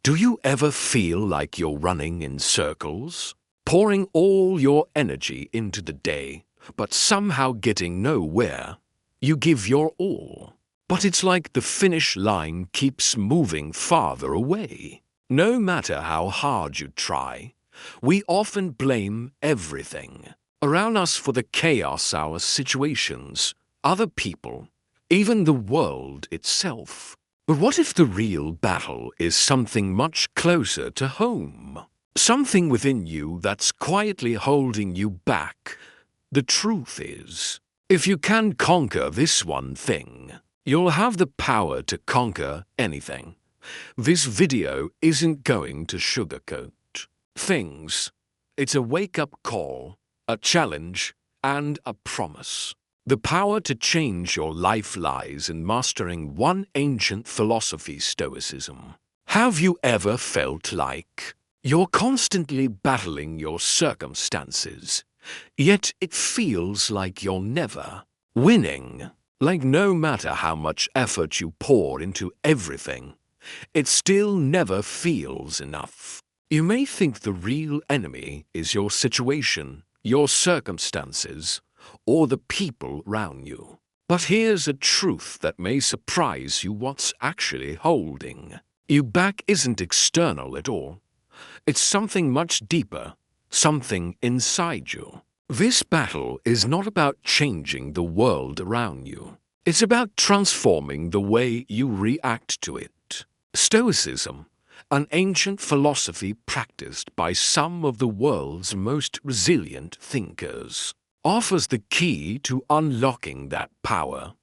Do you ever feel like you're running in circles, pouring all your energy into the day, but somehow getting nowhere? You give your all, but it's like the finish line keeps moving farther away. No matter how hard you try, we often blame everything around us for the chaos, our situations, other people, even the world itself. But what if the real battle is something much closer to home? Something within you that's quietly holding you back? The truth is, if you can conquer this one thing, you'll have the power to conquer anything. This video isn't going to sugarcoat things. It's a wake-up call, a challenge, and a promise. The power to change your life lies in mastering one ancient philosophy, Stoicism. Have you ever felt like you're constantly battling your circumstances, yet it feels like you're never winning? Like no matter how much effort you pour into everything, it still never feels enough. You may think the real enemy is your situation, your circumstances, or the people around you. But here's a truth that may surprise you: what's actually holding you back isn't external at all. It's something much deeper, something inside you. This battle is not about changing the world around you. It's about transforming the way you react to it. Stoicism, an ancient philosophy practiced by some of the world's most resilient thinkers, offers the key to unlocking that power.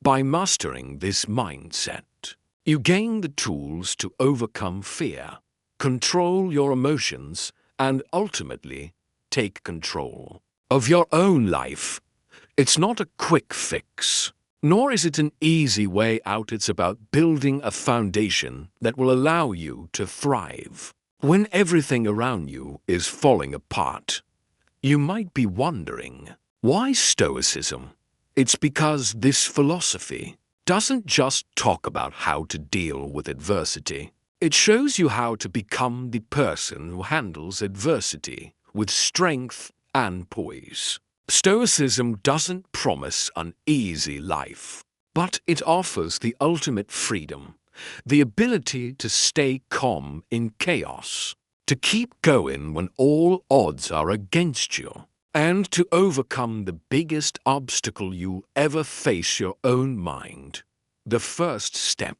By mastering this mindset, you gain the tools to overcome fear, control your emotions, and ultimately take control of your own life. It's not a quick fix, nor is it an easy way out. It's about building a foundation that will allow you to thrive when everything around you is falling apart. You might be wondering, why Stoicism? It's because this philosophy doesn't just talk about how to deal with adversity. It shows you how to become the person who handles adversity with strength and poise. Stoicism doesn't promise an easy life, but it offers the ultimate freedom, the ability to stay calm in chaos, to keep going when all odds are against you, and to overcome the biggest obstacle you ever face: your own mind. The first step: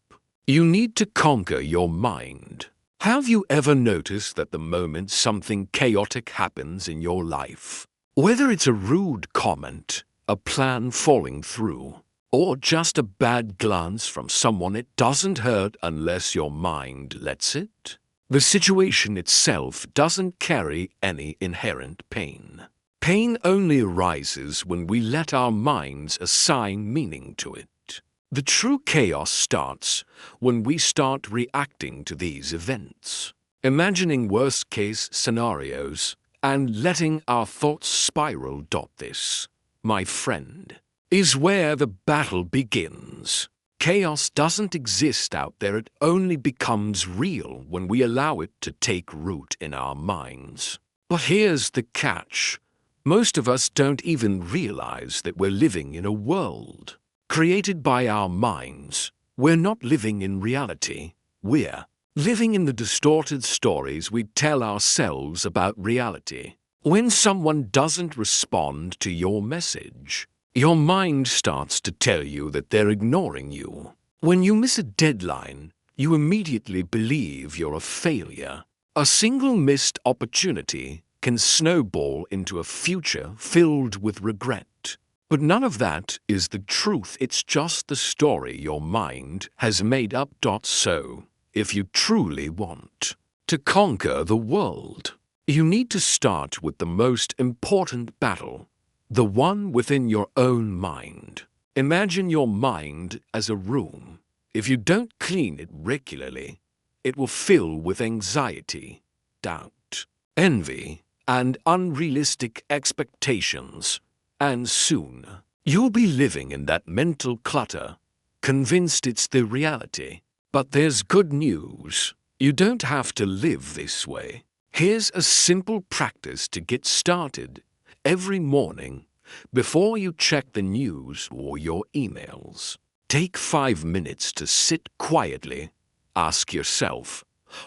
you need to conquer your mind. Have you ever noticed that the moment something chaotic happens in your life, whether it's a rude comment, a plan falling through, or just a bad glance from someone, it doesn't hurt unless your mind lets it? The situation itself doesn't carry any inherent pain. Pain only arises when we let our minds assign meaning to it. The true chaos starts when we start reacting to these events, imagining worst-case scenarios, and letting our thoughts spiral. This, my friend, is where the battle begins. Chaos doesn't exist out there. It only becomes real when we allow it to take root in our minds. But here's the catch: most of us don't even realize that we're living in a world created by our minds. We're not living in reality. We're living in the distorted stories we tell ourselves about reality. When someone doesn't respond to your message, your mind starts to tell you that they're ignoring you. When you miss a deadline, you immediately believe you're a failure. A single missed opportunity can snowball into a future filled with regret. But none of that is the truth. It's just the story your mind has made up. So, if you truly want to conquer the world, you need to start with the most important battle, the one within your own mind. Imagine your mind as a room. If you don't clean it regularly, it will fill with anxiety, doubt, envy, and unrealistic expectations. And soon, you'll be living in that mental clutter, convinced it's the reality. But there's good news. You don't have to live this way. Here's a simple practice to get started every morning before you check the news or your emails. Take 5 minutes to sit quietly. Ask yourself,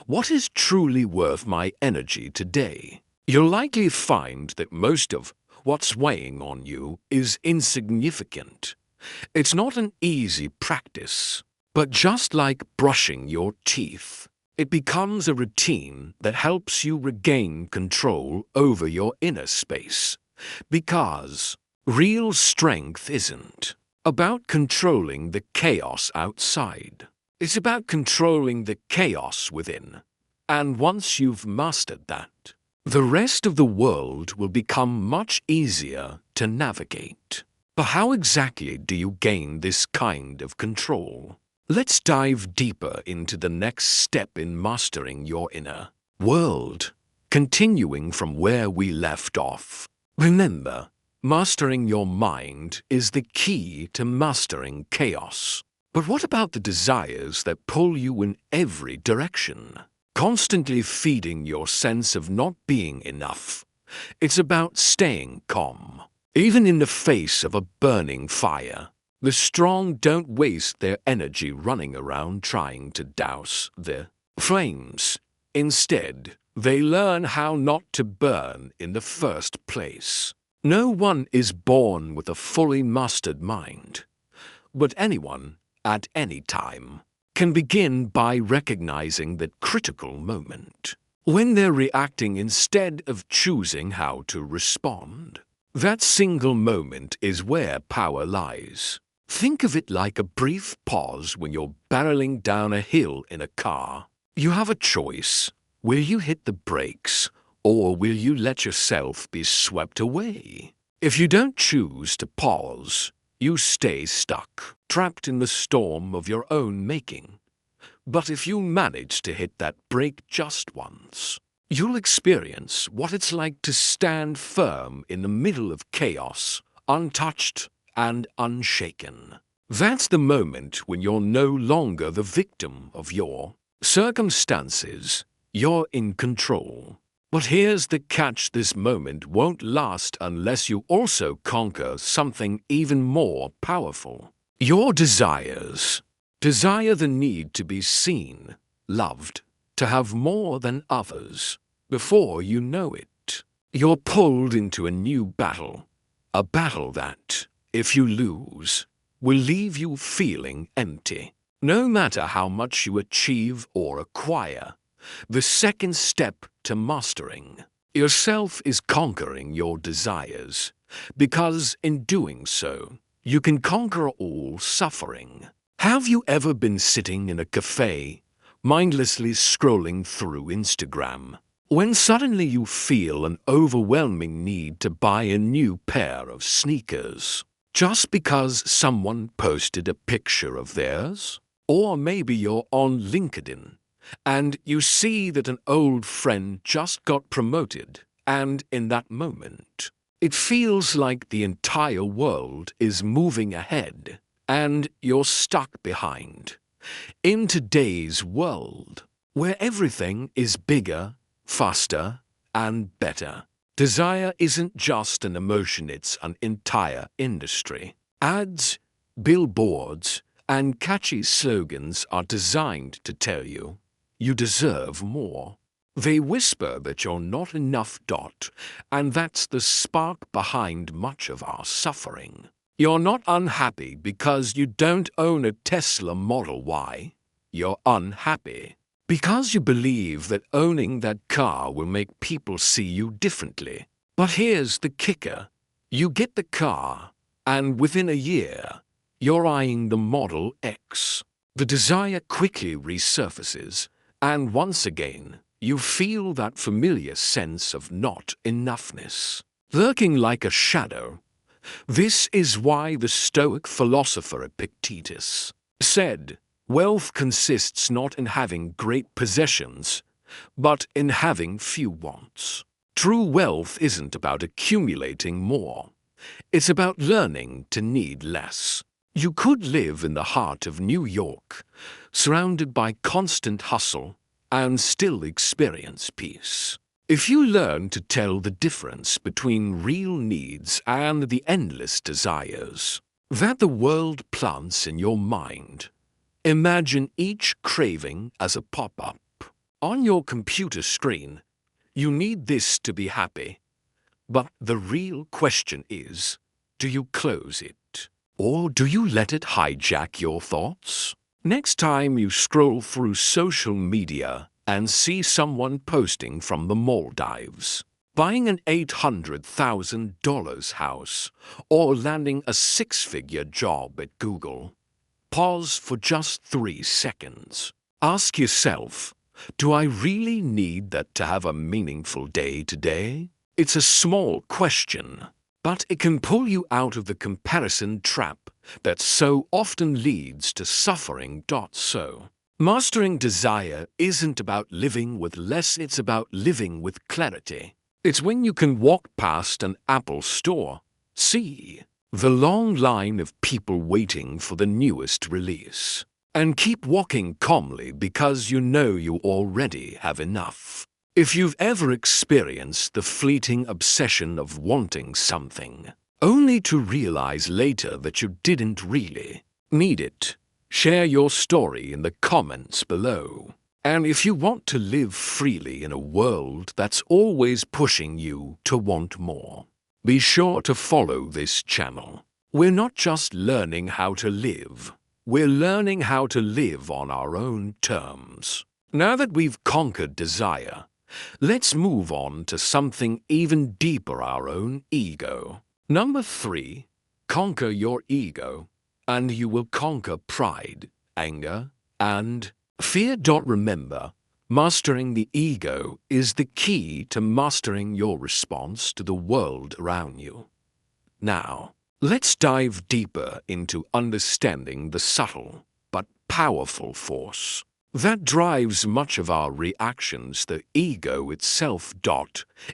what is truly worth my energy today? You'll likely find that most of what's weighing on you is insignificant. It's not an easy practice, but just like brushing your teeth, it becomes a routine that helps you regain control over your inner space. Because real strength isn't about controlling the chaos outside. It's about controlling the chaos within. And once you've mastered that, the rest of the world will become much easier to navigate. But how exactly do you gain this kind of control? Let's dive deeper into the next step in mastering your inner world, continuing from where we left off. Remember, mastering your mind is the key to mastering chaos. But what about the desires that pull you in every direction, constantly feeding your sense of not being enough? It's about staying calm, even in the face of a burning fire. The strong don't waste their energy running around trying to douse the flames. Instead, they learn how not to burn in the first place. No one is born with a fully mastered mind, but anyone, at any time, can begin by recognizing that critical moment, when they're reacting instead of choosing how to respond. That single moment is where power lies. Think of it like a brief pause when you're barreling down a hill in a car. You have a choice. Will you hit the brakes, or will you let yourself be swept away? If you don't choose to pause, you stay stuck, trapped in the storm of your own making. But if you manage to hit that brake just once, you'll experience what it's like to stand firm in the middle of chaos, untouched and unshaken. That's the moment when you're no longer the victim of your circumstances. You're in control. But here's the catch: this moment won't last unless you also conquer something even more powerful. Your desires. Desire the need to be seen, loved, to have more than others. Before you know it, you're pulled into a new battle. A battle that, if you lose, will leave you feeling empty. No matter how much you achieve or acquire, the second step to mastering yourself is conquering your desires, because in doing so, you can conquer all suffering. Have you ever been sitting in a cafe, mindlessly scrolling through Instagram, when suddenly you feel an overwhelming need to buy a new pair of sneakers, just because someone posted a picture of theirs? Or maybe you're on LinkedIn, and you see that an old friend just got promoted, and in that moment, it feels like the entire world is moving ahead, and you're stuck behind. In today's world, where everything is bigger, faster, and better, desire isn't just an emotion, it's an entire industry. Ads, billboards, and catchy slogans are designed to tell you you deserve more. They whisper that you're not enough, and that's the spark behind much of our suffering. You're not unhappy because you don't own a Tesla Model Y. You're unhappy because you believe that owning that car will make people see you differently. But here's the kicker. You get the car, and within a year, you're eyeing the Model X. The desire quickly resurfaces, and once again, you feel that familiar sense of not enoughness, lurking like a shadow. This is why the Stoic philosopher Epictetus said, "Wealth consists not in having great possessions, but in having few wants." True wealth isn't about accumulating more. It's about learning to need less. You could live in the heart of New York, surrounded by constant hustle, and still experience peace. If you learn to tell the difference between real needs and the endless desires that the world plants in your mind, imagine each craving as a pop-up on your computer screen. You need this to be happy. But the real question is, do you close it? Or do you let it hijack your thoughts? Next time you scroll through social media and see someone posting from the Maldives, buying an $800,000 house, or landing a six-figure job at Google, pause for just 3 seconds. Ask yourself, do I really need that to have a meaningful day today? It's a small question, but it can pull you out of the comparison trap that so often leads to suffering. So, mastering desire isn't about living with less, it's about living with clarity. It's when you can walk past an Apple store, see the long line of people waiting for the newest release, and keep walking calmly because you know you already have enough. If you've ever experienced the fleeting obsession of wanting something, only to realize later that you didn't really need it, share your story in the comments below. And if you want to live freely in a world that's always pushing you to want more, be sure to follow this channel. We're not just learning how to live, we're learning how to live on our own terms. Now that we've conquered desire, let's move on to something even deeper, our own ego. Number 3, conquer your ego, and you will conquer pride, anger, and fear. Remember, mastering the ego is the key to mastering your response to the world around you. Now, let's dive deeper into understanding the subtle but powerful force that drives much of our reactions, the ego itself.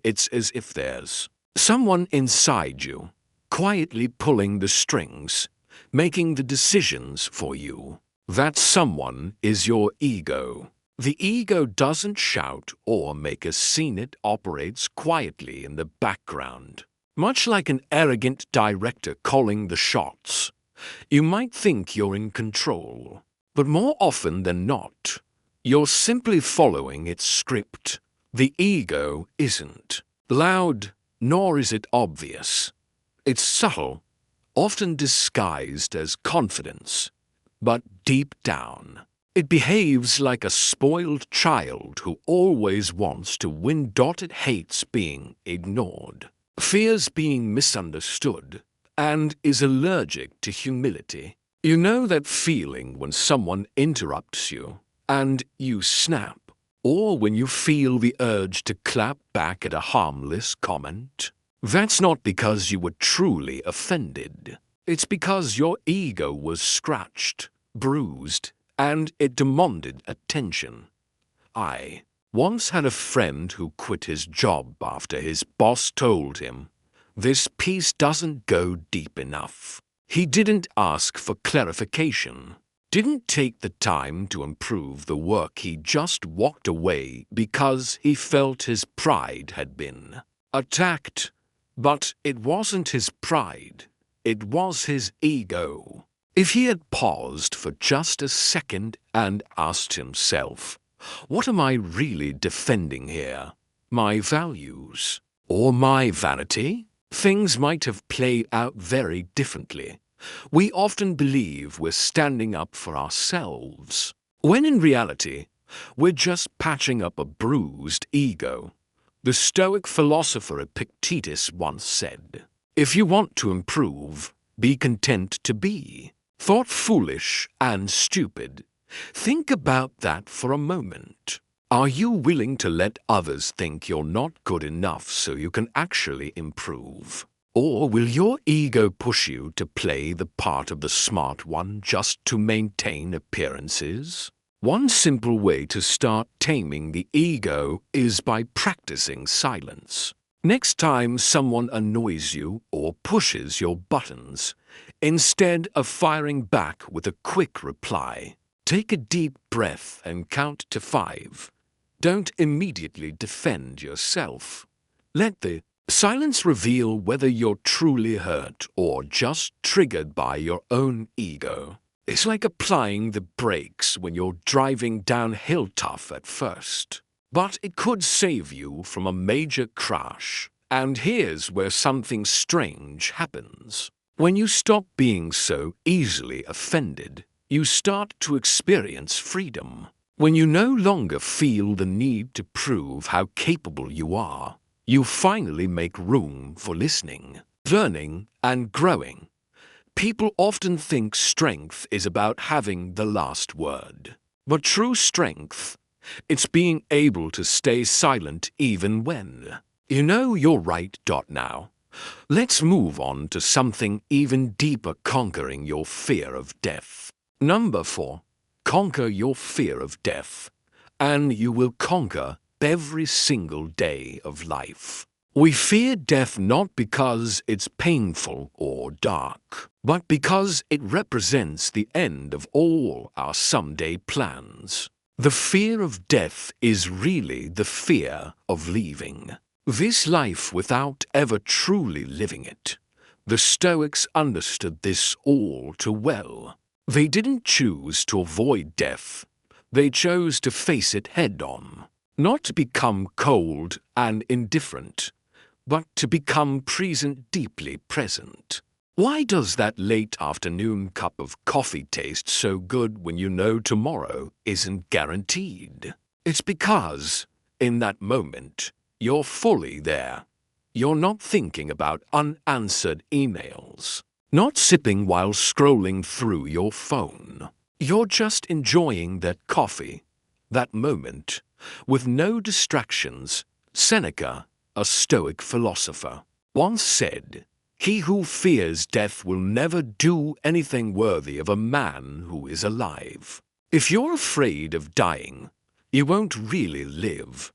It's as if there's someone inside you, quietly pulling the strings, making the decisions for you. That someone is your ego. The ego doesn't shout or make a scene, it operates quietly in the background. Much like an arrogant director calling the shots, you might think you're in control. But more often than not, you're simply following its script. The ego isn't loud, nor is it obvious. It's subtle, often disguised as confidence, but deep down, it behaves like a spoiled child who always wants to win. It hates being ignored, fears being misunderstood, and is allergic to humility. You know that feeling when someone interrupts you and you snap, or when you feel the urge to clap back at a harmless comment? That's not because you were truly offended. It's because your ego was scratched, bruised, and it demanded attention. I once had a friend who quit his job after his boss told him, "This piece doesn't go deep enough." He didn't ask for clarification, didn't take the time to improve the work. He just walked away because he felt his pride had been attacked. But it wasn't his pride, it was his ego. If he had paused for just a second and asked himself, what am I really defending here? My values or my vanity? Things might have played out very differently. We often believe we're standing up for ourselves, when in reality, we're just patching up a bruised ego. The Stoic philosopher Epictetus once said, "If you want to improve, be content to be." Thought foolish and stupid. Think about that for a moment. Are you willing to let others think you're not good enough so you can actually improve? Or will your ego push you to play the part of the smart one just to maintain appearances? One simple way to start taming the ego is by practicing silence. Next time someone annoys you or pushes your buttons, instead of firing back with a quick reply, take a deep breath and count to 5. Don't immediately defend yourself. Let the silence reveal whether you're truly hurt or just triggered by your own ego. It's like applying the brakes when you're driving downhill tough at first. But it could save you from a major crash. And here's where something strange happens. When you stop being so easily offended, you start to experience freedom. When you no longer feel the need to prove how capable you are, you finally make room for listening, learning, and growing. People often think strength is about having the last word. But true strength, it's being able to stay silent even when you know you're right. Now, let's move on to something even deeper: conquering your fear of death. Number 4. Conquer your fear of death, and you will conquer every single day of life. We fear death not because it's painful or dark, but because it represents the end of all our someday plans. The fear of death is really the fear of leaving this life without ever truly living it. The Stoics understood this all too well. They didn't choose to avoid death. They chose to face it head-on, not to become cold and indifferent, but to become present, deeply present. Why does that late afternoon cup of coffee taste so good when you know tomorrow isn't guaranteed? It's because, in that moment, you're fully there. You're not thinking about unanswered emails, not sipping while scrolling through your phone. You're just enjoying that coffee, that moment, with no distractions. Seneca, a Stoic philosopher, once said, "He who fears death will never do anything worthy of a man who is alive." If you're afraid of dying, you won't really live.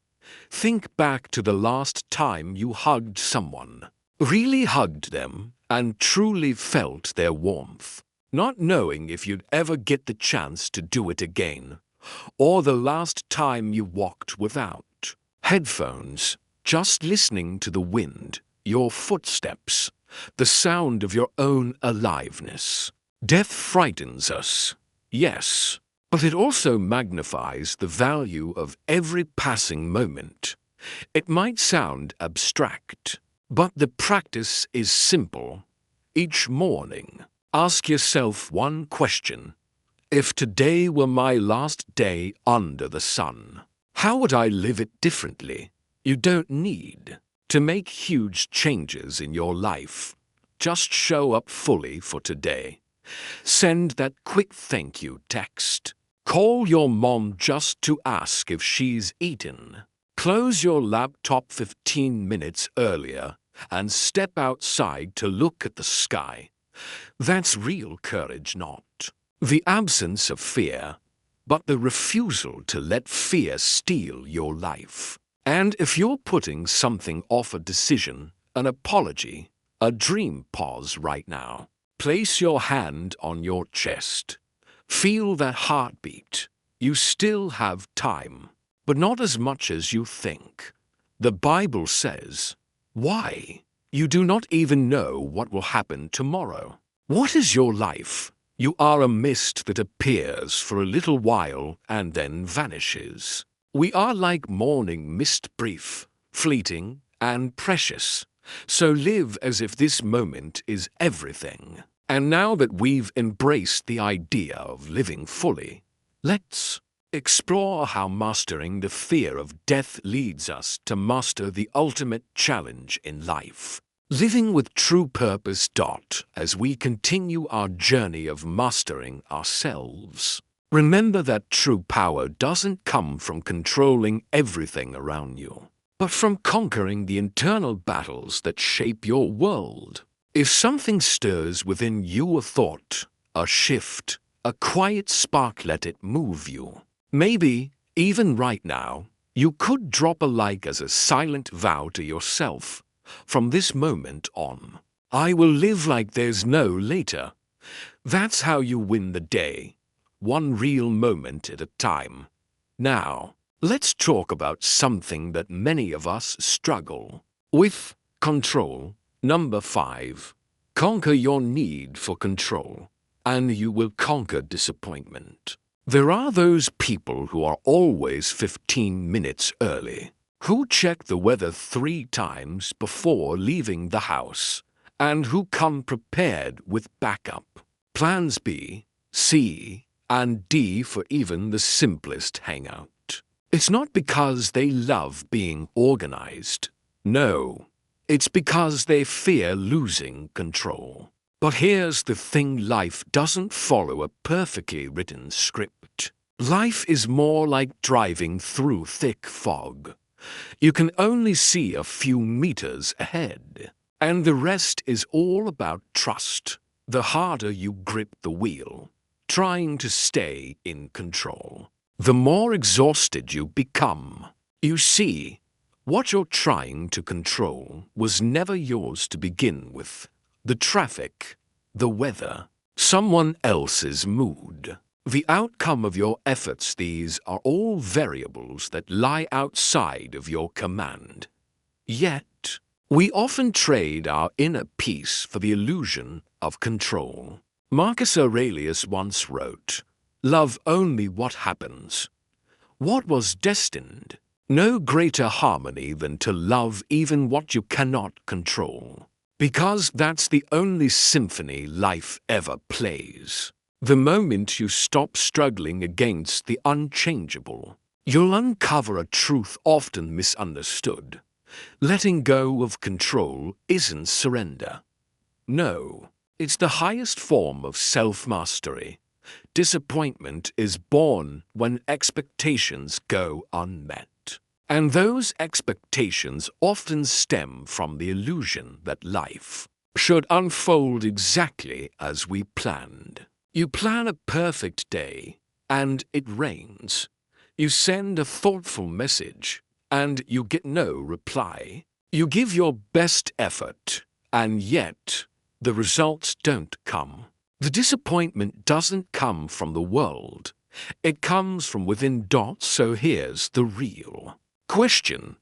Think back to the last time you hugged someone, really hugged them, and truly felt their warmth, not knowing if you'd ever get the chance to do it again, or the last time you walked without headphones, just listening to the wind, your footsteps, the sound of your own aliveness. Death frightens us, yes, but it also magnifies the value of every passing moment. It might sound abstract, but the practice is simple. Each morning, ask yourself one question. If today were my last day under the sun, how would I live it differently? You don't need to make huge changes in your life. Just show up fully for today. Send that quick thank you text. Call your mom just to ask if she's eaten. Close your laptop 15 minutes earlier and step outside to look at the sky. That's real courage, not the absence of fear, but the refusal to let fear steal your life. And if you're putting something off, a decision, an apology, a dream, pause right now. Place your hand on your chest. Feel that heartbeat. You still have time, but not as much as you think. The Bible says, "Why? You do not even know what will happen tomorrow." What is your life? You are a mist that appears for a little while and then vanishes. We are like morning mist, brief, fleeting, and precious. So live as if this moment is everything. And now that we've embraced the idea of living fully, let's explore how mastering the fear of death leads us to master the ultimate challenge in life. Living with true purpose. As we continue our journey of mastering ourselves, remember that true power doesn't come from controlling everything around you, but from conquering the internal battles that shape your world. If something stirs within you, a thought, a shift, a quiet spark, let it move you. Maybe, even right now, you could drop a like as a silent vow to yourself. From this moment on, I will live like there's no later. That's how you win the day, one real moment at a time. Now, Let's talk about something that many of us struggle with: control. Number 5. Conquer your need for control, and you will conquer disappointment. There are those people who are always 15 minutes early, who check the weather 3 times before leaving the house, and who come prepared with backup plans B, C, and D for even the simplest hangout. It's not because they love being organized. No, it's because they fear losing control. But here's the thing: life doesn't follow a perfectly written script. Life is more like driving through thick fog. You can only see a few meters ahead, and the rest is all about trust. The harder you grip the wheel, trying to stay in control, the more exhausted you become. You see, what you're trying to control was never yours to begin with. The traffic, the weather, someone else's mood, the outcome of your efforts, these are all variables that lie outside of your command. Yet, we often trade our inner peace for the illusion of control. Marcus Aurelius once wrote, "Love only what happens. What was destined? No greater harmony than to love even what you cannot control. Because that's the only symphony life ever plays. The moment you stop struggling against the unchangeable, you'll uncover a truth often misunderstood. Letting go of control isn't surrender. No, it's the highest form of self-mastery. Disappointment is born when expectations go unmet. And those expectations often stem from the illusion that life should unfold exactly as we planned. You plan a perfect day, and it rains. You send a thoughtful message, and you get no reply. You give your best effort, and yet the results don't come. The disappointment doesn't come from the world. It comes from within. So here's the real question: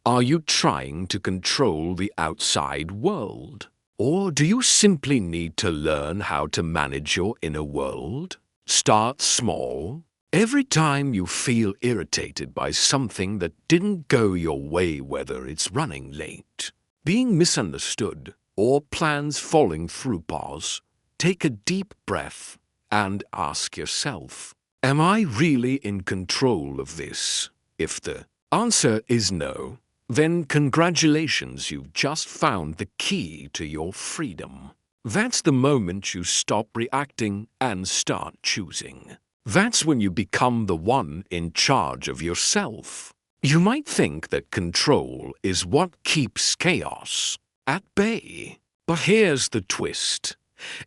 are you trying to control the outside world? Or do you simply need to learn how to manage your inner world? Start small. Every time you feel irritated by something that didn't go your way, whether it's running late, being misunderstood, or plans falling through, pause, take a deep breath, and ask yourself, am I really in control of this? If the answer is no, then congratulations, you've just found the key to your freedom. That's the moment you stop reacting and start choosing. That's when you become the one in charge of yourself. You might think that control is what keeps chaos at bay. But here's the twist.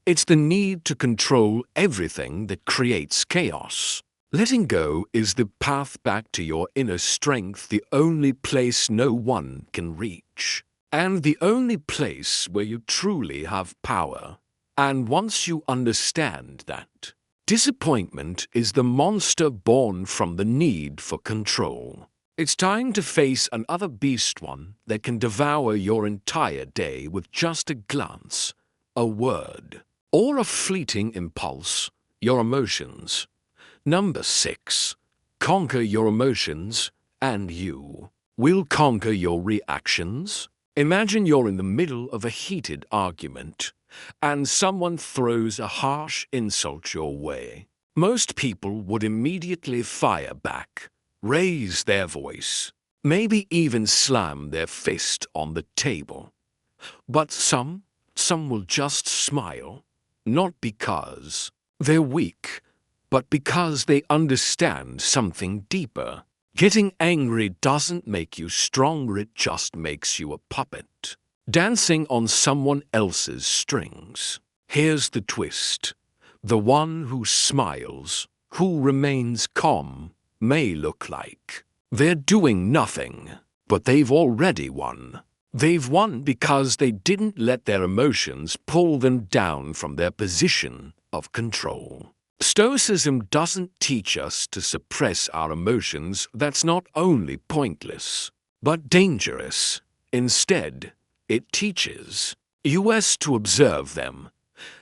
It's the need to control everything that creates chaos. Letting go is the path back to your inner strength, the only place no one can reach, and the only place where you truly have power. And once you understand that, disappointment is the monster born from the need for control. It's time to face another beast, one that can devour your entire day with just a glance, a word, or a fleeting impulse: your emotions. Number 6. Conquer your emotions, and you will conquer your reactions. Imagine you're in the middle of a heated argument, and someone throws a harsh insult your way. Most people would immediately fire back, raise their voice, maybe even slam their fist on the table. But some will just smile, not because they're weak, but because they understand something deeper. Getting angry doesn't make you stronger, it just makes you a puppet, dancing on someone else's strings. Here's the twist. The one who smiles, who remains calm, may look like they're doing nothing, but they've already won. They've won because they didn't let their emotions pull them down from their position of control. Stoicism doesn't teach us to suppress our emotions. That's not only pointless, but dangerous. Instead, it teaches us to observe them.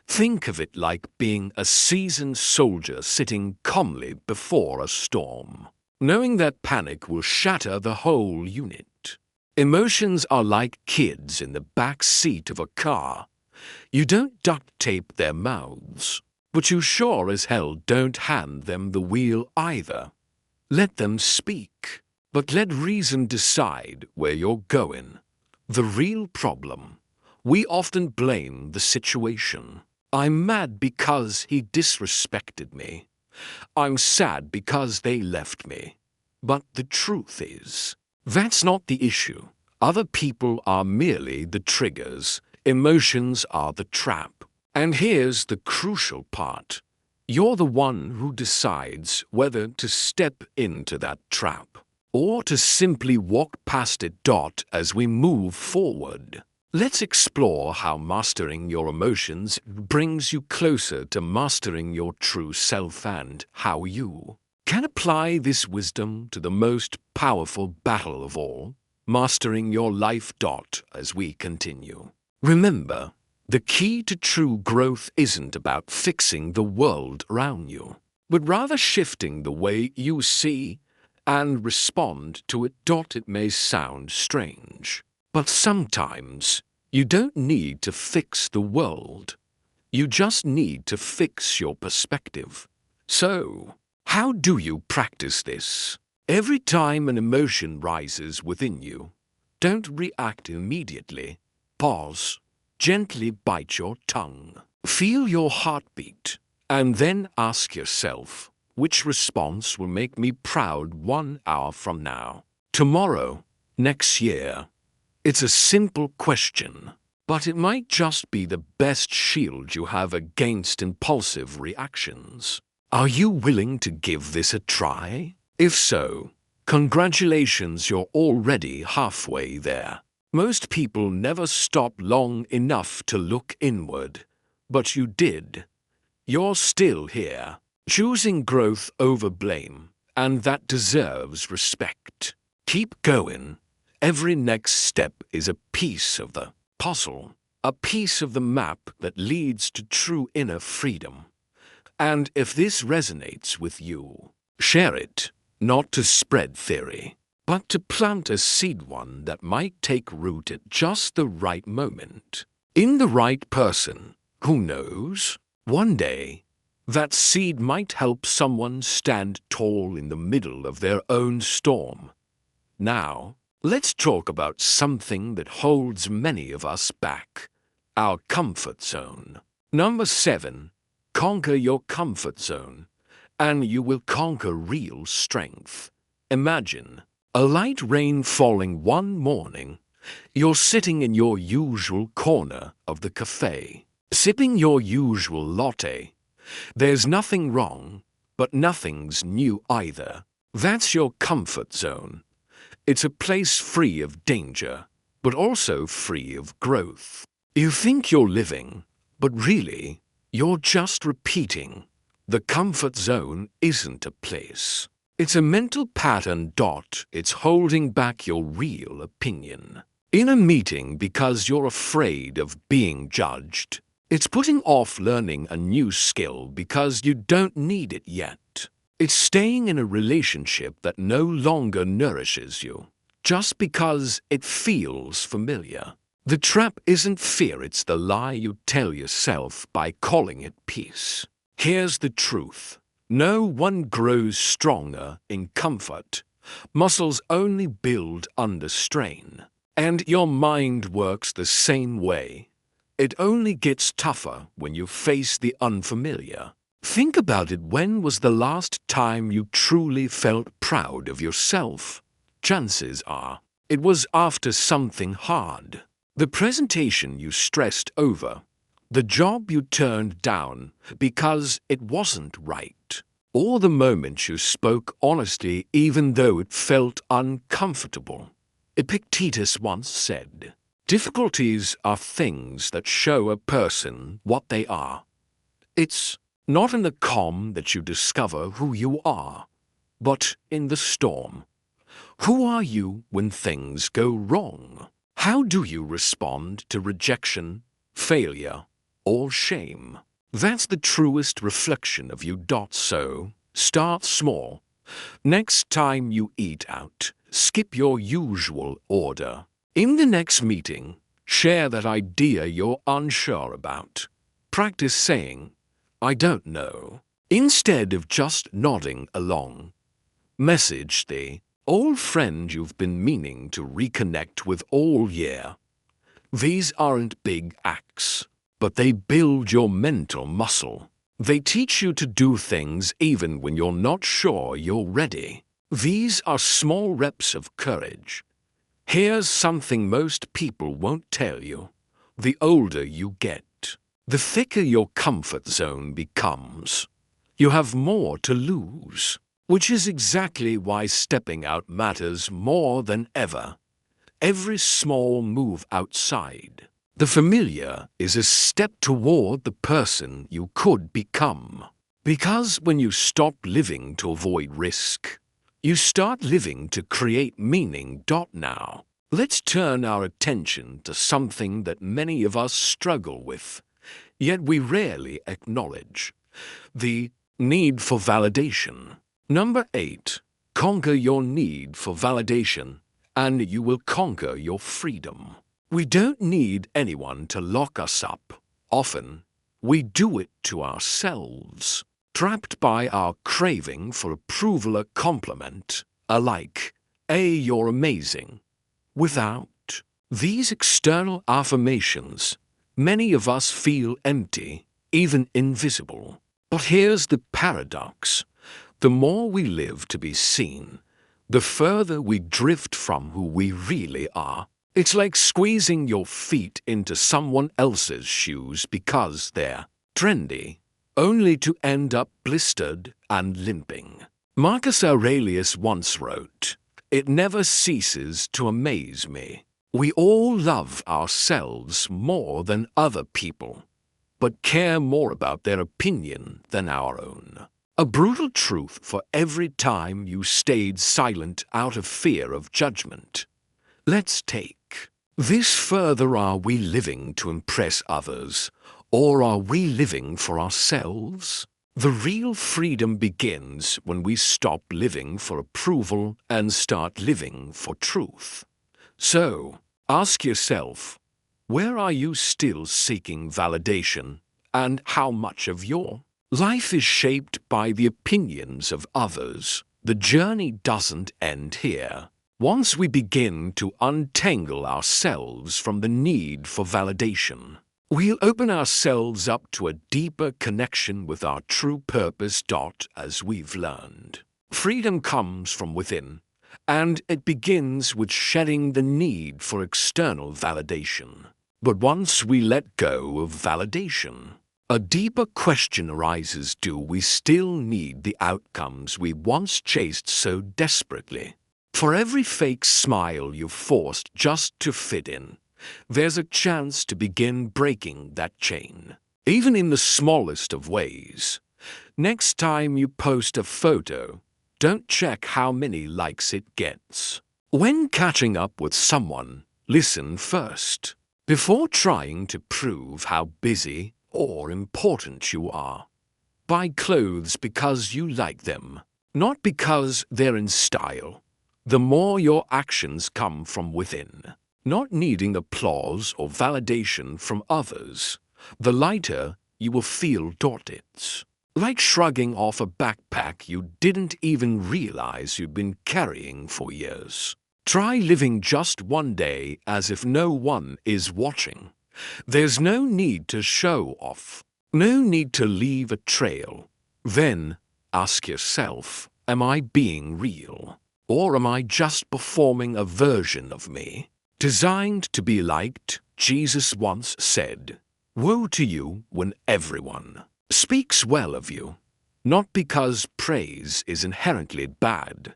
Think of it like being a seasoned soldier sitting calmly before a storm, knowing that panic will shatter the whole unit. Emotions are like kids in the back seat of a car. You don't duct tape their mouths, but you sure as hell don't hand them the wheel either. Let them speak, but let reason decide where you're going. The real problem: we often blame the situation. I'm mad because he disrespected me. I'm sad because they left me. But the truth is, that's not the issue. Other people are merely the triggers. Emotions are the trap. And here's the crucial part. You're the one who decides whether to step into that trap or to simply walk past it. As we move forward, let's explore how mastering your emotions brings you closer to mastering your true self and how you can apply this wisdom to the most powerful battle of all, mastering your life. As we continue, remember, the key to true growth isn't about fixing the world around you, but rather shifting the way you see and respond to it. It may sound strange, but sometimes you don't need to fix the world. You just need to fix your perspective. So, how do you practice this? Every time an emotion rises within you, don't react immediately. Pause. Gently bite your tongue. Feel your heartbeat, and then ask yourself, which response will make me proud 1 hour from now, tomorrow, next year? It's a simple question, but it might just be the best shield you have against impulsive reactions. Are you willing to give this a try? If so, congratulations, you're already halfway there. Most people never stop long enough to look inward, but you did. You're still here, choosing growth over blame, and that deserves respect. Keep going. Every next step is a piece of the puzzle, a piece of the map that leads to true inner freedom. And if this resonates with you, share it, not to spread theory, but to plant a seed, one that might take root at just the right moment, in the right person. Who knows? One day, that seed might help someone stand tall in the middle of their own storm. Now, let's talk about something that holds many of us back: our comfort zone. Number 7, conquer your comfort zone, and you will conquer real strength. Imagine a light rain falling one morning. You're sitting in your usual corner of the cafe, sipping your usual latte. There's nothing wrong, but nothing's new either. That's your comfort zone. It's a place free of danger, but also free of growth. You think you're living, but really, you're just repeating. The comfort zone isn't a place. It's a mental pattern. It's holding back your real opinion. In a meeting because you're afraid of being judged. It's putting off learning a new skill because you don't need it yet. It's staying in a relationship that no longer nourishes you, just because it feels familiar. The trap isn't fear, it's the lie you tell yourself by calling it peace. Here's the truth. No one grows stronger in comfort. Muscles only build under strain. And your mind works the same way. It only gets tougher when you face the unfamiliar. Think about it. When was the last time you truly felt proud of yourself? Chances are, it was after something hard. The presentation you stressed over. The job you turned down because it wasn't right. Or the moment you spoke honestly even though it felt uncomfortable. Epictetus once said, "Difficulties are things that show a person what they are." It's Not in the calm that you discover who you are, but in the storm. Who are you when things go wrong? How do you respond to rejection, failure, or shame? That's the truest reflection of you. So, start small. Next time you eat out, skip your usual order. In the next meeting, share that idea you're unsure about. Practice saying, "I don't know," instead of just nodding along. Message the old friend you've been meaning to reconnect with all year. These aren't big acts, but they build your mental muscle. They teach you to do things even when you're not sure you're ready. These are small reps of courage. Here's something most people won't tell you. The older you get, the thicker your comfort zone becomes. You have more to lose, which is exactly why stepping out matters more than ever. Every small move outside the familiar is a step toward the person you could become. Because when you stop living to avoid risk, you start living to create meaning. Now, let's turn our attention to something that many of us struggle with, yet we rarely acknowledge: the need for validation. Number 8. Conquer your need for validation, and you will conquer your freedom. We don't need anyone to lock us up. Often, we do it to ourselves, trapped by our craving for approval, a compliment, a like, "You're amazing." Without these external affirmations, many of us feel empty, even invisible. But here's the paradox. The more we live to be seen, the further we drift from who we really are. It's like squeezing your feet into someone else's shoes because they're trendy, only to end up blistered and limping. Marcus Aurelius once wrote, "It never ceases to amaze me. We all love ourselves more than other people, but care more about their opinion than our own." A brutal truth for every time you stayed silent out of fear of judgment. Let's take this further. Are we living to impress others, or are we living for ourselves? The real freedom begins when we stop living for approval and start living for truth. So, ask yourself, where are you still seeking validation, and how much of your life is shaped by the opinions of others? The journey doesn't end here. Once we begin to untangle ourselves from the need for validation, we'll open ourselves up to a deeper connection with our true purpose. As we've learned, freedom comes from within, and it begins with shedding the need for external validation. But once we let go of validation, a deeper question arises: do we still need the outcomes we once chased so desperately? For every fake smile you forced just to fit in, there's a chance to begin breaking that chain, even in the smallest of ways. Next time you post a photo, don't check how many likes it gets. When catching up with someone, listen first, before trying to prove how busy or important you are. Buy clothes because you like them, not because they're in style. The more your actions come from within, not needing applause or validation from others, the lighter you will feel. It's like shrugging off a backpack you didn't even realize you'd been carrying for years. Try living just one day as if no one is watching. There's no need to show off, no need to leave a trail. Then ask yourself, am I being real? Or am I just performing a version of me, designed to be liked? Jesus once said, "Woe to you when everyone speaks well of you, not because praise is inherently bad,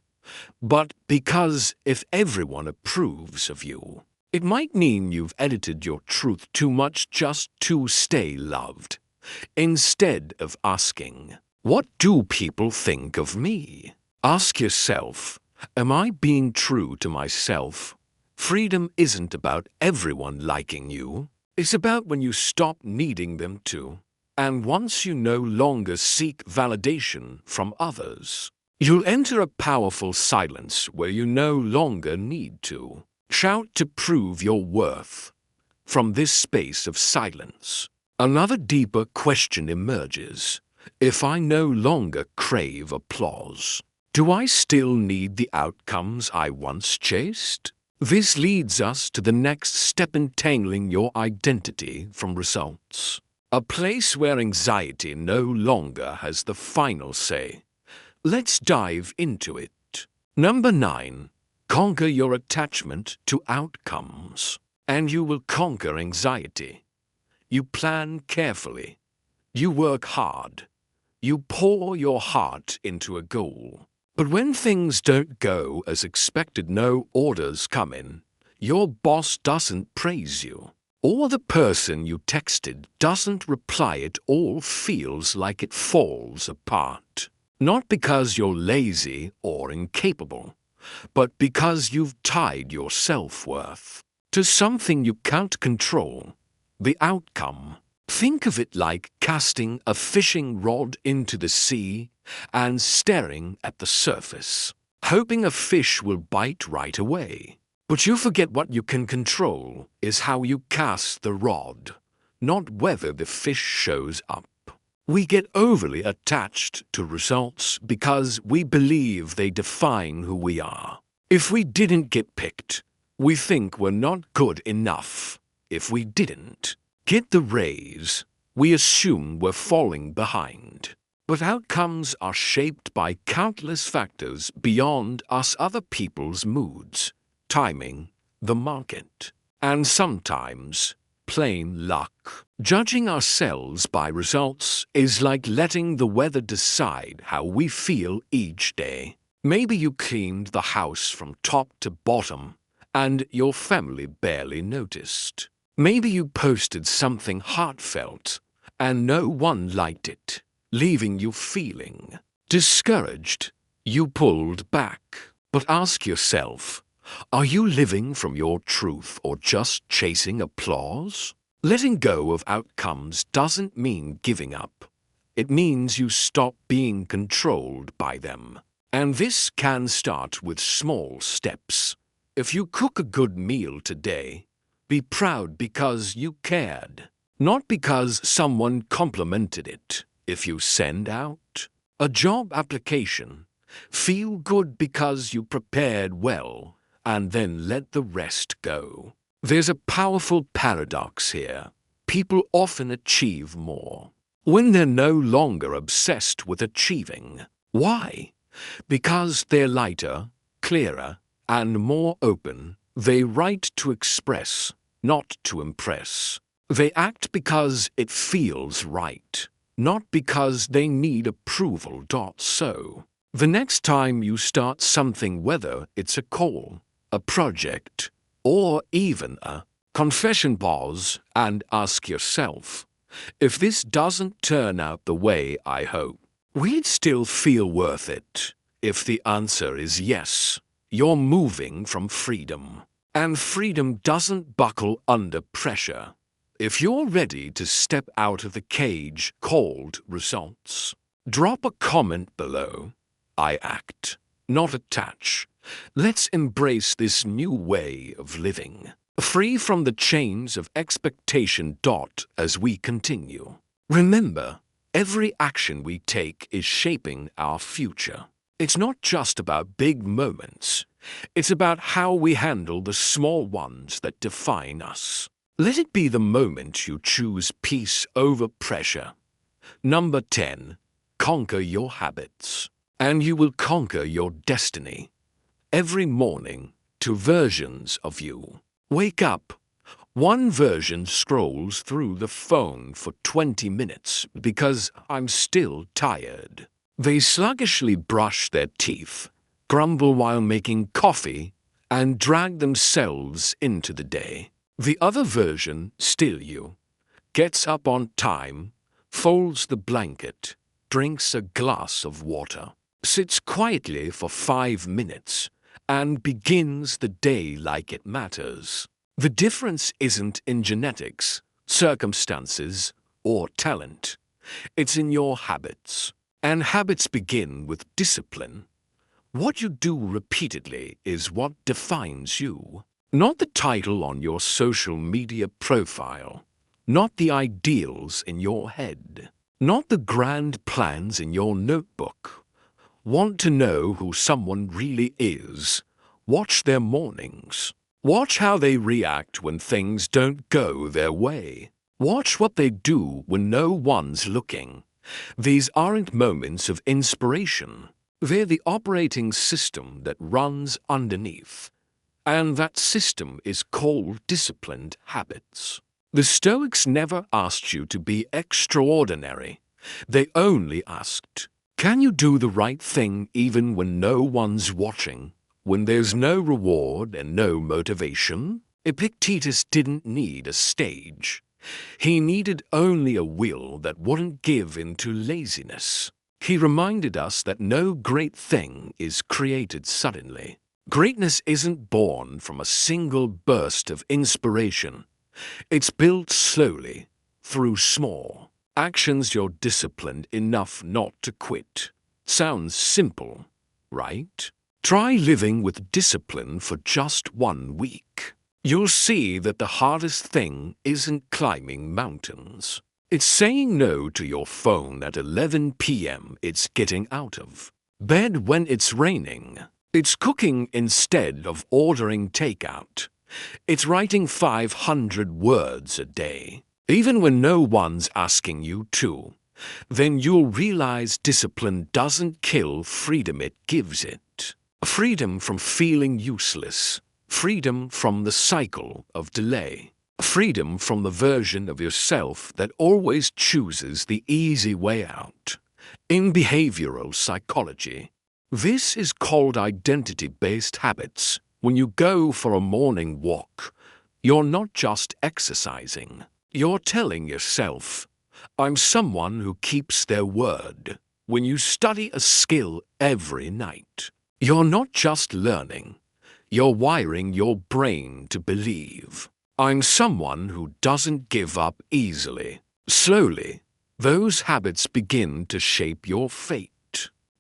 but because if everyone approves of you, it might mean you've edited your truth too much just to stay loved." Instead of asking, "What do people think of me?" ask yourself, "Am I being true to myself?" Freedom isn't about everyone liking you. It's about when you stop needing them to. And once you no longer seek validation from others, you'll enter a powerful silence where you no longer need to shout to prove your worth. From this space of silence, another deeper question emerges. If I no longer crave applause, do I still need the outcomes I once chased? This leads us to the next step, entangling your identity from results. A place where anxiety no longer has the final say. Let's dive into it. Number 9. Conquer your attachment to outcomes, and you will conquer anxiety. You plan carefully. You work hard. You pour your heart into a goal. But when things don't go as expected, no orders come in, your boss doesn't praise you, or the person you texted doesn't reply, it all feels like it falls apart. Not because you're lazy or incapable, but because you've tied your self-worth to something you can't control, the outcome. Think of it like casting a fishing rod into the sea and staring at the surface, hoping a fish will bite right away. But you forget what you can control is how you cast the rod, not whether the fish shows up. We get overly attached to results because we believe they define who we are. If we didn't get picked, we think we're not good enough. If we didn't get the raise, we assume we're falling behind. But outcomes are shaped by countless factors beyond us: other people's moods, timing, the market, and sometimes plain luck. Judging ourselves by results is like letting the weather decide how we feel each day. Maybe you cleaned the house from top to bottom and your family barely noticed. Maybe you posted something heartfelt and no one liked it, leaving you feeling discouraged. You pulled back. But ask yourself, are you living from your truth or just chasing applause? Letting go of outcomes doesn't mean giving up. It means you stop being controlled by them. And this can start with small steps. If you cook a good meal today, be proud because you cared, not because someone complimented it. If you send out a job application, feel good because you prepared well and then let the rest go. There's a powerful paradox here. People often achieve more when they're no longer obsessed with achieving. Why? Because they're lighter, clearer, and more open. They write to express, not to impress. They act because it feels right, not because they need approval. So, the next time you start something, whether it's a call, a project, or even a confession, pause and ask yourself, if this doesn't turn out the way I hope, will it still feel worth it? If the answer is yes, you're moving from freedom. And freedom doesn't buckle under pressure. If you're ready to step out of the cage called results, drop a comment below. I act, not attach. Let's embrace this new way of living, free from the chains of expectation. As we continue, remember, every action we take is shaping our future. It's not just about big moments. It's about how we handle the small ones that define us. Let it be the moment you choose peace over pressure. Number 10. Conquer your habits, and you will conquer your destiny. Every morning, 2 versions of you wake up. One version scrolls through the phone for 20 minutes because I'm still tired. They sluggishly brush their teeth, grumble while making coffee, and drag themselves into the day. The other version, still you, gets up on time, folds the blanket, drinks a glass of water, sits quietly for 5 minutes, and begins the day like it matters. The difference isn't in genetics, circumstances, or talent. It's in your habits. And habits begin with discipline. What you do repeatedly is what defines you. Not the title on your social media profile. Not the ideals in your head. Not the grand plans in your notebook. Want to know who someone really is? Watch their mornings. Watch how they react when things don't go their way. Watch what they do when no one's looking. These aren't moments of inspiration. They're the operating system that runs underneath. And that system is called disciplined habits. The Stoics never asked you to be extraordinary. They only asked, can you do the right thing even when no one's watching? When there's no reward and no motivation? Epictetus didn't need a stage. He needed only a will that wouldn't give in to laziness. He reminded us that no great thing is created suddenly. Greatness isn't born from a single burst of inspiration. It's built slowly, through small actions you're disciplined enough not to quit. Sounds simple, right? Try living with discipline for just 1 week. You'll see that the hardest thing isn't climbing mountains. It's saying no to your phone at 11 p.m. It's getting out of bed when it's raining. It's cooking instead of ordering takeout. It's writing 500 words a day, even when no one's asking you to. Then you'll realize discipline doesn't kill freedom, it gives it. Freedom from feeling useless. Freedom from the cycle of delay. Freedom from the version of yourself that always chooses the easy way out. In behavioral psychology, this is called identity-based habits. When you go for a morning walk, you're not just exercising. You're telling yourself, I'm someone who keeps their word. When you study a skill every night, you're not just learning. You're wiring your brain to believe. I'm someone who doesn't give up easily. Slowly, those habits begin to shape your fate.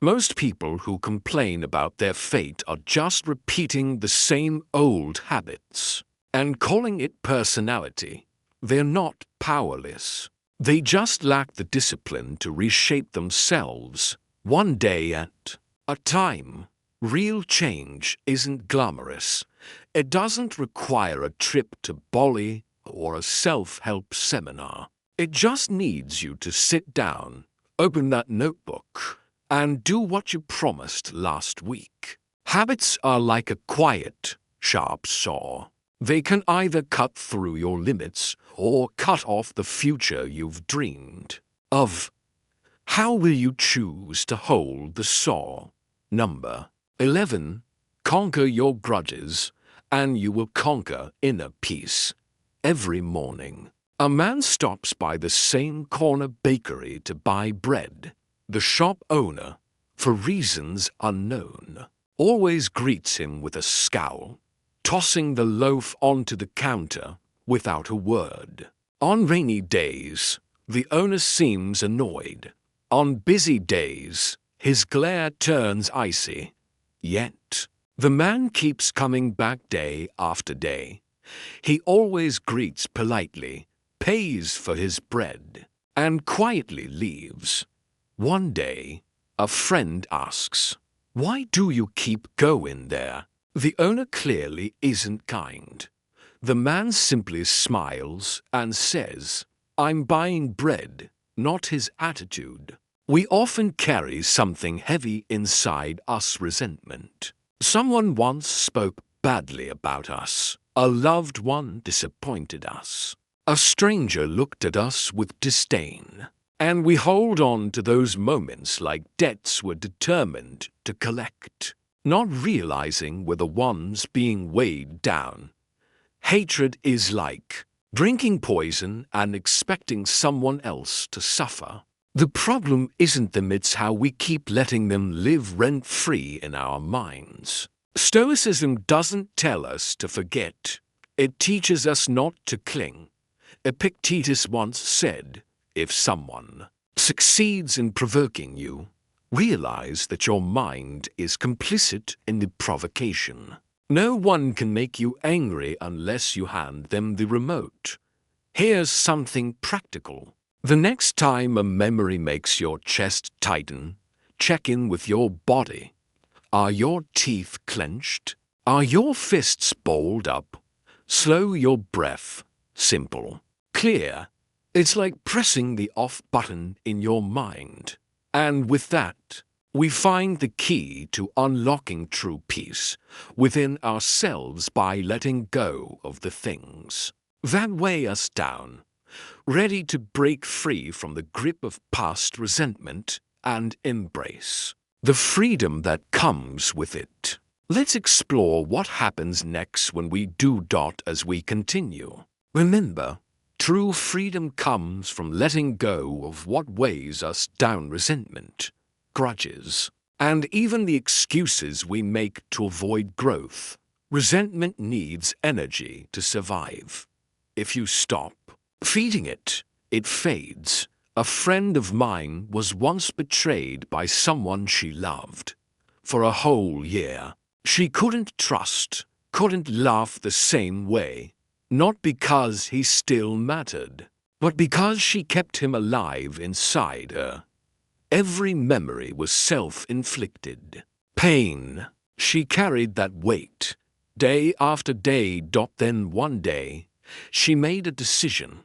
Most people who complain about their fate are just repeating the same old habits and calling it personality. They're not powerless. They just lack the discipline to reshape themselves, one day at a time. Real change isn't glamorous. It doesn't require a trip to Bali or a self-help seminar. It just needs you to sit down, open that notebook, and do what you promised last week. Habits are like a quiet, sharp saw. They can either cut through your limits or cut off the future you've dreamed of. How will you choose to hold the saw? Number 11. Conquer your grudges, and you will conquer inner peace. Every morning, a man stops by the same corner bakery to buy bread. The shop owner, for reasons unknown, always greets him with a scowl, tossing the loaf onto the counter without a word. On rainy days, the owner seems annoyed. On busy days, his glare turns icy. Yet, the man keeps coming back day after day. He always greets politely, pays for his bread, and quietly leaves. One day, a friend asks, "Why do you keep going there?" The owner clearly isn't kind. The man simply smiles and says, "I'm buying bread," not his attitude. We often carry something heavy inside us: resentment. Someone once spoke badly about us. A loved one disappointed us. A stranger looked at us with disdain. And we hold on to those moments like debts we're determined to collect, not realizing we're the ones being weighed down. Hatred is like drinking poison and expecting someone else to suffer. The problem isn't them, it's how we keep letting them live rent-free in our minds. Stoicism doesn't tell us to forget. It teaches us not to cling. Epictetus once said, if someone succeeds in provoking you, realize that your mind is complicit in the provocation. No one can make you angry unless you hand them the remote. Here's something practical. The next time a memory makes your chest tighten, check in with your body. Are your teeth clenched? Are your fists balled up? Slow your breath. Simple. Clear. It's like pressing the off button in your mind. And with that, we find the key to unlocking true peace within ourselves by letting go of the things that weigh us down, ready to break free from the grip of past resentment and embrace the freedom that comes with it. Let's explore what happens next when we do as we continue. Remember, true freedom comes from letting go of what weighs us down: resentment, grudges, and even the excuses we make to avoid growth. Resentment needs energy to survive. If you stop feeding it, it fades. A friend of mine was once betrayed by someone she loved. For a whole year, she couldn't trust, couldn't laugh the same way. Not because he still mattered, but because she kept him alive inside her. Every memory was self-inflicted pain. She carried that weight, day after day. Then one day, she made a decision.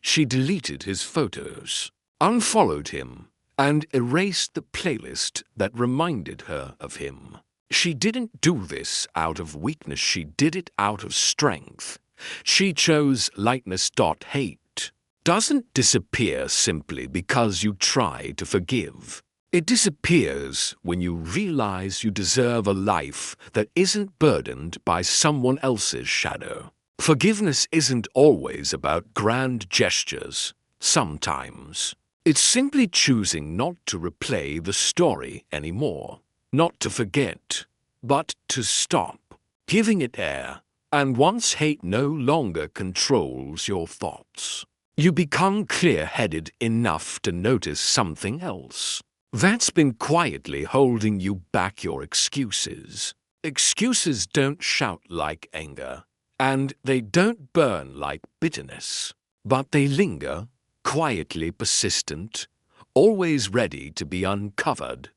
She deleted his photos, unfollowed him, and erased the playlist that reminded her of him. She didn't do this out of weakness, she did it out of strength. She chose lightness. Hate doesn't disappear simply because you try to forgive. It disappears when you realize you deserve a life that isn't burdened by someone else's shadow. Forgiveness isn't always about grand gestures. Sometimes it's simply choosing not to replay the story anymore, not to forget, but to stop, giving it air. And once hate no longer controls your thoughts, you become clear-headed enough to notice something else that's been quietly holding you back: your excuses. Excuses don't shout like anger, and they don't burn like bitterness, but they linger, quietly persistent, always ready to be uncovered.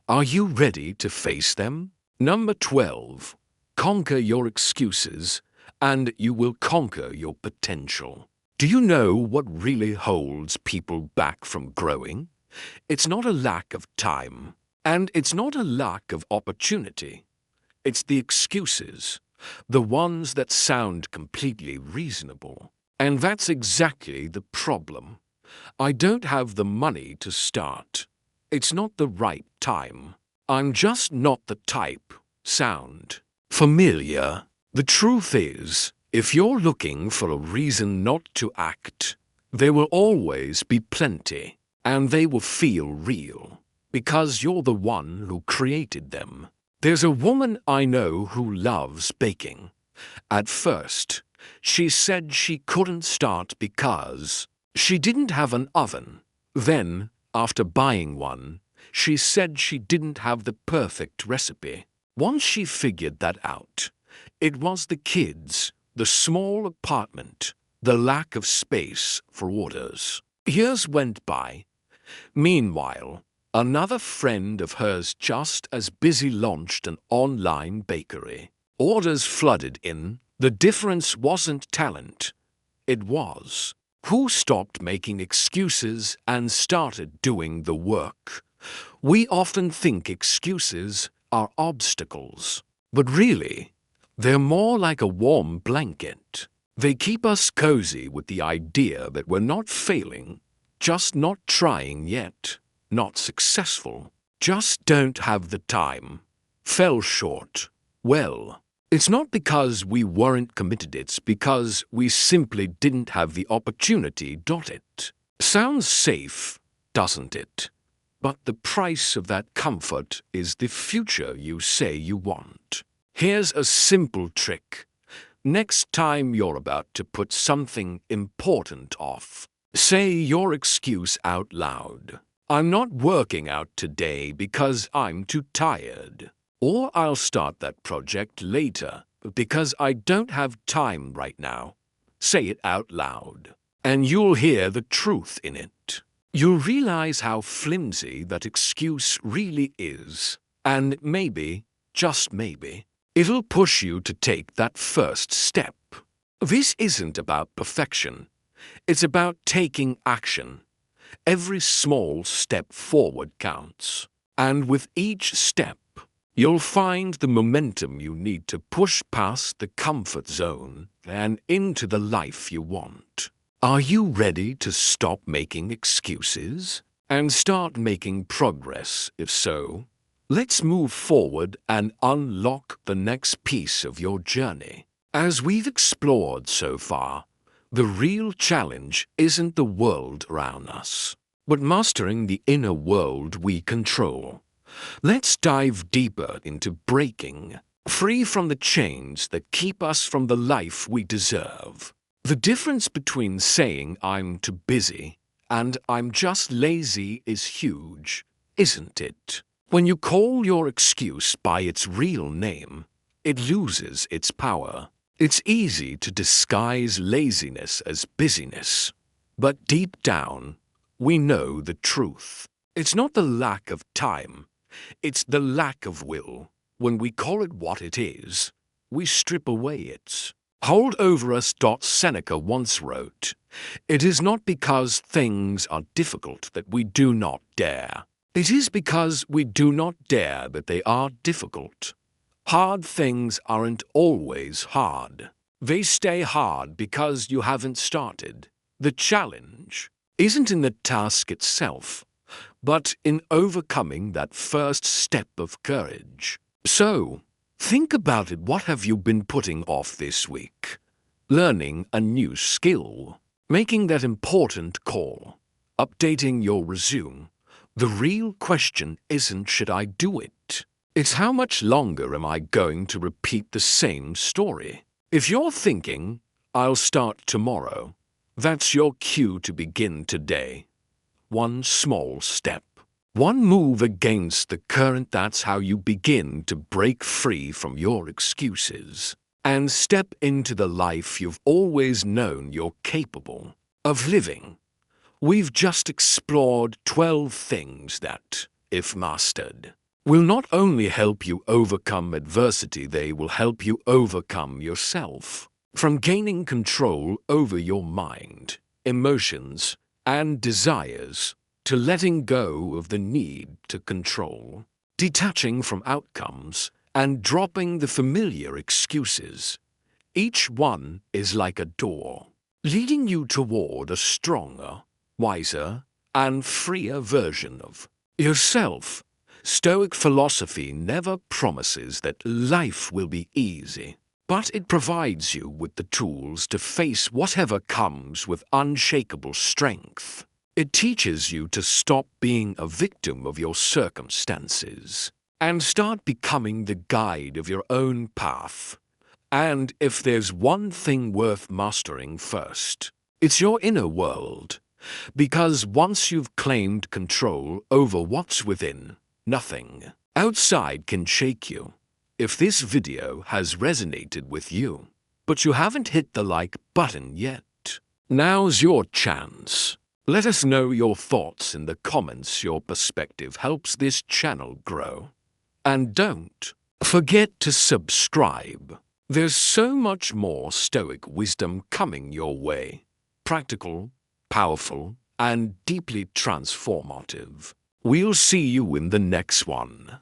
Are you ready to face them? Number 12. Conquer your excuses, and you will conquer your potential. Do you know what really holds people back from growing? It's not a lack of time, and it's not a lack of opportunity. It's the excuses, the ones that sound completely reasonable. And that's exactly the problem. I don't have the money to start. It's not the right time. I'm just not the type. Sound familiar? The truth is, if you're looking for a reason not to act, there will always be plenty, and they will feel real, because you're the one who created them. There's a woman I know who loves baking. At first, she said she couldn't start because she didn't have an oven. Then, after buying one, she said she didn't have the perfect recipe. Once she figured that out, it was the kids, the small apartment, the lack of space for orders. Years went by. Meanwhile, another friend of hers just as busy launched an online bakery. Orders flooded in. The difference wasn't talent. It was who stopped making excuses and started doing the work. We often think excuses are obstacles, but really, they're more like a warm blanket. They keep us cozy with the idea that we're not failing, just not trying yet, not successful, just don't have the time, fell short. Well, It's not because we weren't committed, it's because we simply didn't have the opportunity. It sounds safe, doesn't it? But the price of that comfort is the future you say you want. Here's a simple trick. Next time you're about to put something important off, say your excuse out loud. I'm not working out today because I'm too tired. Or I'll start that project later because I don't have time right now. Say it out loud, and you'll hear the truth in it. You'll realize how flimsy that excuse really is, and maybe, just maybe, it'll push you to take that first step. This isn't about perfection. It's about taking action. Every small step forward counts, and with each step, you'll find the momentum you need to push past the comfort zone and into the life you want. Are you ready to stop making excuses and start making progress? If so, let's move forward and unlock the next piece of your journey. As we've explored so far, the real challenge isn't the world around us, but mastering the inner world we control. Let's dive deeper into breaking free from the chains that keep us from the life we deserve. The difference between saying I'm too busy and I'm just lazy is huge, isn't it? When you call your excuse by its real name, it loses its power. It's easy to disguise laziness as busyness, but deep down, we know the truth. It's not the lack of time. It's the lack of will. When we call it what it is, we strip away its hold over us. Seneca once wrote, "It is not because things are difficult that we do not dare. It is because we do not dare that they are difficult." Hard things aren't always hard. They stay hard because you haven't started. The challenge isn't in the task itself, but in overcoming that first step of courage. So, think about it. What have you been putting off this week? Learning a new skill, making that important call, updating your resume. The real question isn't should I do it? It's how much longer am I going to repeat the same story? If you're thinking, I'll start tomorrow, that's your cue to begin today. One small step, one move against the current. That's how you begin to break free from your excuses and step into the life you've always known you're capable of living. We've just explored 12 things that, if mastered, will not only help you overcome adversity, they will help you overcome yourself. From gaining control over your mind, emotions, and desires, to letting go of the need to control, detaching from outcomes, and dropping the familiar excuses. Each one is like a door, leading you toward a stronger, wiser, and freer version of yourself. Stoic philosophy never promises that life will be easy, but it provides you with the tools to face whatever comes with unshakable strength. It teaches you to stop being a victim of your circumstances and start becoming the guide of your own path. And if there's one thing worth mastering first, it's your inner world. Because once you've claimed control over what's within, nothing outside can shake you. If this video has resonated with you, but you haven't hit the like button yet, now's your chance. Let us know your thoughts in the comments. Your perspective helps this channel grow. And don't forget to subscribe. There's so much more Stoic wisdom coming your way. Practical, powerful, and deeply transformative. We'll see you in the next one.